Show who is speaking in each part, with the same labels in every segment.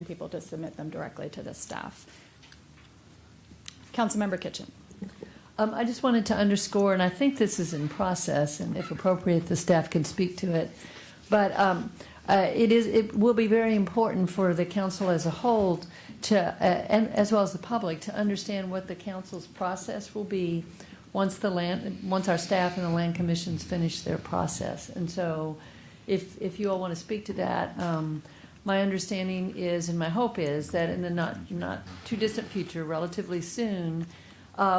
Speaker 1: people to submit them directly to the staff. Councilmember Kitchen.
Speaker 2: I just wanted to underscore, and I think this is in process, and if appropriate, the staff can speak to it. But it will be very important for the council as a whole to, and as well as the public, to understand what the council's process will be once our staff and the land commissions finish their process. And so, if you all want to speak to that, my understanding is, and my hope is, that in the not too distant future, relatively soon,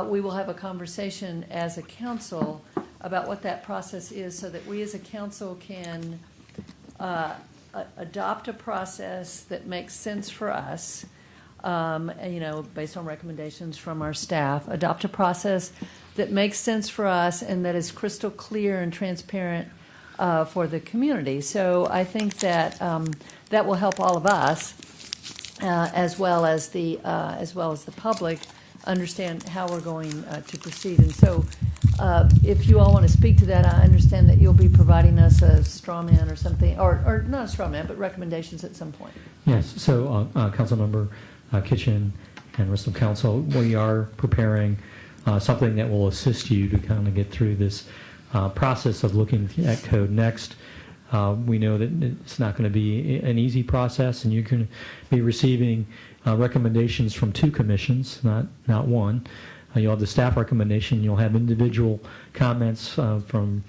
Speaker 2: we will have a conversation as a council about what that process is, so that we as a council can adopt a process that makes sense for us, based on recommendations from our staff, adopt a process that makes sense for us and that is crystal clear and transparent for the community. So I think that that will help all of us, as well as the public, understand how we're going to proceed. And so, if you all want to speak to that, I understand that you'll be providing us a straw man or something, or not a straw man, but recommendations at some point.
Speaker 3: Yes. So, Councilmember Kitchen and rest of council, we are preparing something that will assist you to kind of get through this process of looking at CodeNext. We know that it's not going to be an easy process, and you're going to be receiving recommendations from two commissions, not one. You'll have the staff recommendation. You'll have individual comments from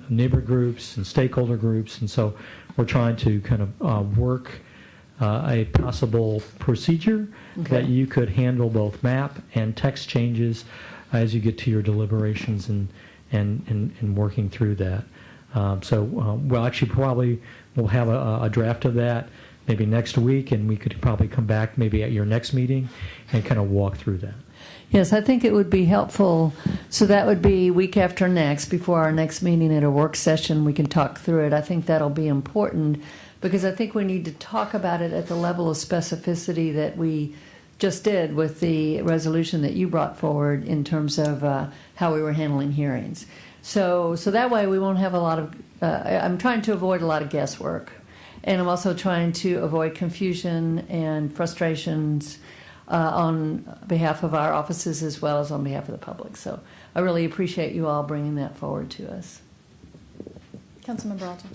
Speaker 3: neighbor groups and stakeholder groups, and so we're trying to kind of work a possible procedure that you could handle both map and text changes as you get to your deliberations and working through that. Well, actually, probably we'll have a draft of that maybe next week, and we could probably come back maybe at your next meeting and kind of walk through that.
Speaker 2: Yes, I think it would be helpful. So that would be week after next, before our next meeting at a work session. We can talk through it. I think that'll be important because I think we need to talk about it at the level of specificity that we just did with the resolution that you brought forward in terms of how we were handling hearings. So that way we won't have a lot of, I'm trying to avoid a lot of guesswork. And I'm also trying to avoid confusion and frustrations on behalf of our offices as well as on behalf of the public. So I really appreciate you all bringing that forward to us.
Speaker 1: Councilmember Alton.